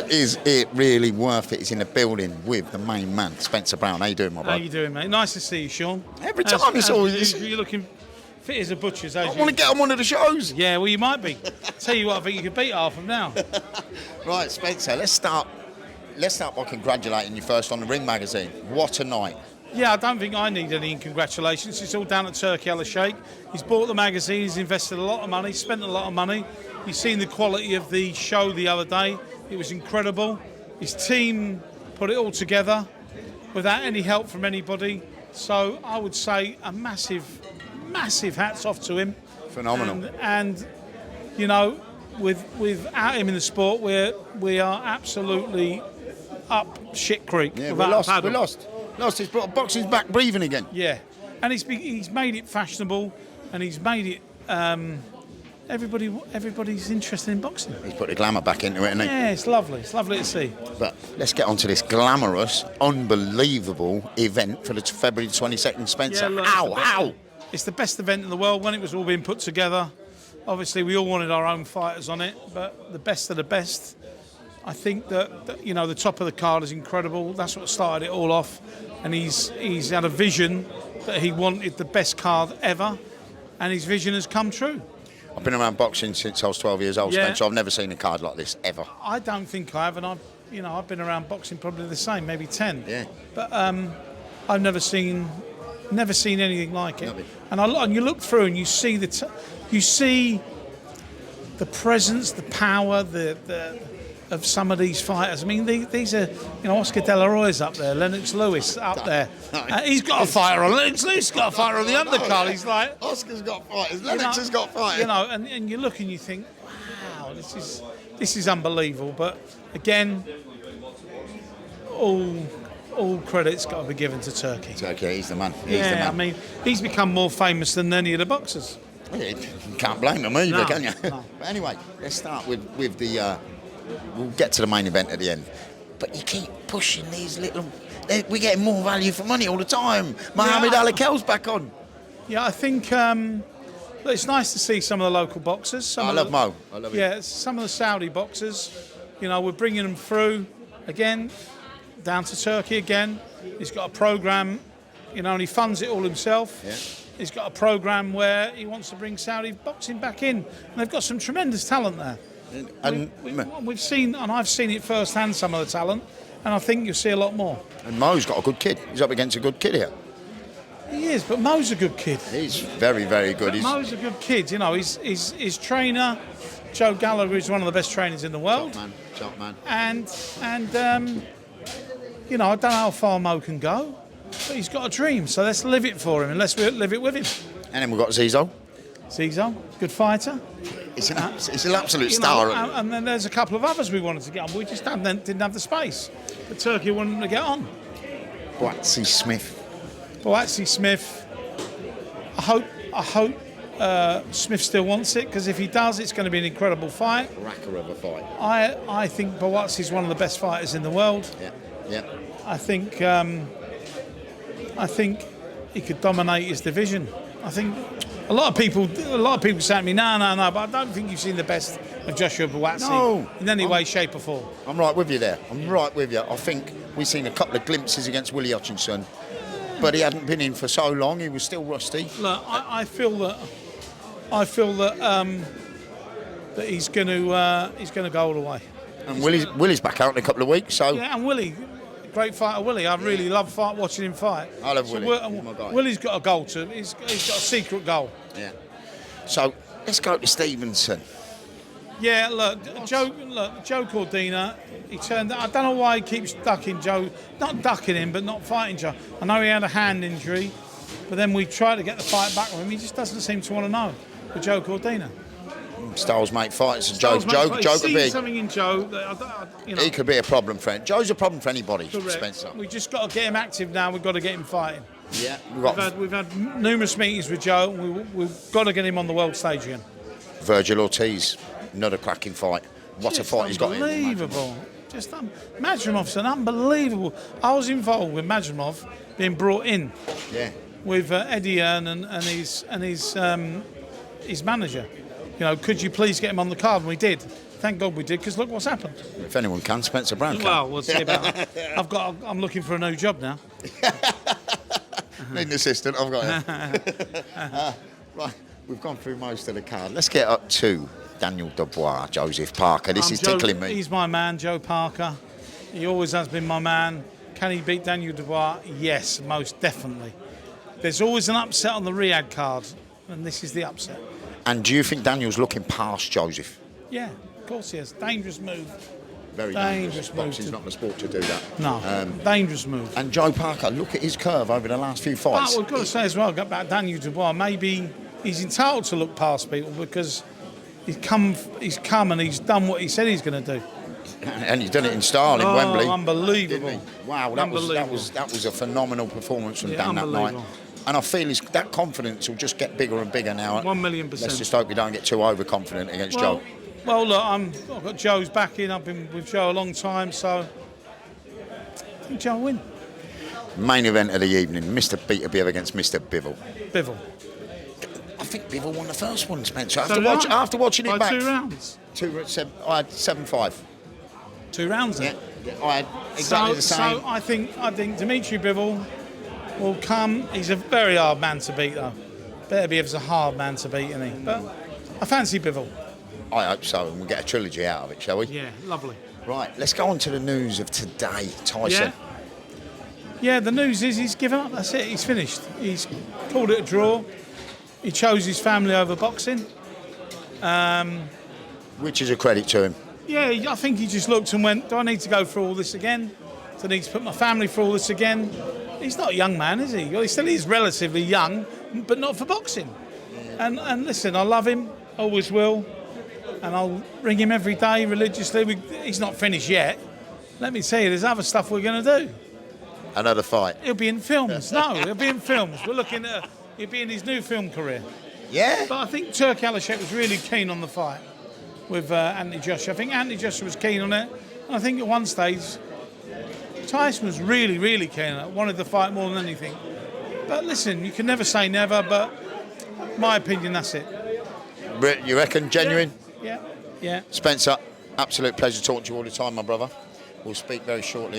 Is it really worth it? He's in the building with the main man, Spencer Brown. How you doing, my brother? How you doing, mate? Nice to see you, Sean. Every time it's always... You're looking fit as a butcher's. I want to get on one of the shows. Yeah, well, you might be. Tell you what, I think you could beat half of them now. Right, Spencer, let's start by congratulating you first on the Ring magazine. What a night. Yeah, I don't think I need any congratulations. It's all down at Turkey Al Sheikh. He's bought the magazine, he's invested a lot of money, spent a lot of money. You've seen the quality of the show the other day. It was incredible. His team put it all together without any help from anybody. So I would say a massive hats off to him. Phenomenal. And you know, without him in the sport, we are absolutely up shit creek. Yeah, we lost. His boxing's back breathing again. Yeah, and he's made it fashionable, and he's made it. Everybody's interested in boxing. He's put the glamour back into it, hasn't he? Yeah, it's lovely. It's lovely to see. But let's get on to this glamorous, unbelievable event for the February 22nd, Spencer. Yeah, look, Ow! It's the best event in the world when it was all being put together. Obviously, we all wanted our own fighters on it, but the best of the best. I think that you know, the top of the card is incredible. That's what started it all off, and he's had a vision that he wanted the best card ever, and his vision has come true. I've been around boxing since I was 12 years old, Spencer. I've never seen a card like this ever. I don't think I have, and I've been around boxing probably the same, maybe 10. Yeah. But I've never seen anything like it. And you look through and you see you see the presence, the power, of some of these fighters. I mean, these are, Oscar De La Hoya's up there, Lennox Lewis up there. He's got a fighter on. Lennox Lewis got a fighter on the undercard. He's like, Oscar's got fighters. Lennox has got fighters. And you look and you think, wow, this is unbelievable. But again, all credit's got to be given to Turkey. Turkey, he's the man. I mean, he's become more famous than any of the boxers. You can't blame him either, can you? No. But anyway, let's start with the. We'll get to the main event at the end. But you keep pushing these little... We're getting more value for money all the time. Mohammed Ali Kel's back on. Yeah, I think it's nice to see some of the local boxers. I love Mo. I love him. Yeah, some of the Saudi boxers. We're bringing them through again, down to Turkey again. He's got a programme, and he funds it all himself. Yeah. He's got a programme where he wants to bring Saudi boxing back in. And they've got some tremendous talent there. And we've seen, and I've seen it firsthand, some of the talent, and I think you'll see a lot more. And Mo's got a good kid. He's up against a good kid here. He is, but Mo's a good kid. He's very, very good. Mo's a good kid. His trainer, Joe Gallagher, is one of the best trainers in the world. Top man. And I don't know how far Mo can go, but he's got a dream. So let's live it for him, and let's live it with him. And then we've got Zizo. Zizo, good fighter. It's an absolute star. And then there's a couple of others we wanted to get on, but we just didn't have the space. But Turkey wanted them to get on. Boatsy Smith. I hope Smith still wants it, because if he does, it's going to be an incredible fight. Cracker of a fight. I think Boatsy's one of the best fighters in the world. Yeah. I think he could dominate his division. I think a lot of people say to me, no, but I don't think you've seen the best of Joshua Boatsy in any way, shape or form. I'm right with you there. I think we've seen a couple of glimpses against Willie Hutchinson, but he hadn't been in for so long. He was still rusty. Look, I feel that that he's going to go all the way. And Willie's back out in a couple of weeks, so yeah, and Willie. Great fighter, Willie. I really love watching him fight. I love Willie. He's my guy. Willie's got a goal too. He's got a secret goal. Yeah. So let's go to Stevenson. Yeah, Joe Cordina. He turned. I don't know why he keeps ducking Joe. Not ducking him, but not fighting Joe. I know he had a hand injury, but then we tried to get the fight back with him. He just doesn't seem to want to know. With Joe Cordina. Styles make fights, and Joe could be something in Joe that he could be a problem for him. Joe's a problem for anybody. Correct. Spencer. We just got to get him active now. We've got to get him fighting. Yeah, we've had numerous meetings with Joe. We've got to get him on the world stage again. Virgil Ortiz, another cracking fight. What a fight he's got in. Unbelievable. Just Madrimov's an unbelievable. I was involved with Madrimov being brought in. Yeah. With Eddie Earn and his manager. Could you please get him on the card? And we did. Thank God we did, because look what's happened. If anyone can, Spencer Brown can. Well, we'll see about that. I'm looking for a new job now. Need an assistant, I've got it. Right, we've gone through most of the card. Let's get up to Daniel Dubois, Joseph Parker. This is tickling me. He's my man, Joe Parker. He always has been my man. Can he beat Daniel Dubois? Yes, most definitely. There's always an upset on the Riyadh card, and this is the upset. And do you think Daniel's looking past Joseph? Yeah, of course he is. Dangerous move. Very dangerous. Boxing's not the sport to do that. No, dangerous move. And Joe Parker, look at his curve over the last few fights. But we've got to say as well, about Daniel Dubois, maybe he's entitled to look past people because he's come and he's done what he said he's going to do. And he's done it in style in Wembley. Unbelievable. Wow, that was a phenomenal performance from Dan that night. And I feel that confidence will just get bigger and bigger now. 1,000,000%. Let's just hope we don't get too overconfident against Joe. Well, look, I've got Joe's backing. I've been with Joe a long time, so I think Joe will win. Main event of the evening, Mr. Beterbiev against Mr. Bivol. Bivol. I think Bivol won the first one, Spencer. After watching it back. 2 rounds. I had 7-5. 2 rounds then? Yeah, I had exactly the same. So I think Dimitri Bivol will come. He's a very hard man to beat, though. Beterbiev's a hard man to beat, isn't he? But I fancy Bivol. I hope so, and we'll get a trilogy out of it, shall we? Yeah, lovely. Right, let's go on to the news of today, Tyson. Yeah, the news is he's given up. That's it. He's finished. He's called it a draw. He chose his family over boxing. Which is a credit to him. Yeah, I think he just looked and went, do I need to go through all this again? Do I need to put my family through all this again? He's not a young man, is he? Well, he still is relatively young, but not for boxing. And listen, I love him, always will. And I'll ring him every day religiously. He's not finished yet. Let me tell you, there's other stuff we're going to do. Another fight? He'll be in films. No, he'll be in films. We're looking at he'll be in his new film career. Yeah? But I think Turk Alashek was really keen on the fight with Anthony Joshua. I think Anthony Joshua was keen on it. And I think at one stage, Tyson was really, really keen on it. Wanted the fight more than anything. But listen, you can never say never, but my opinion, that's it. You reckon? Genuine? Yeah. Spencer, absolute pleasure talking to you all the time, my brother. We'll speak very shortly.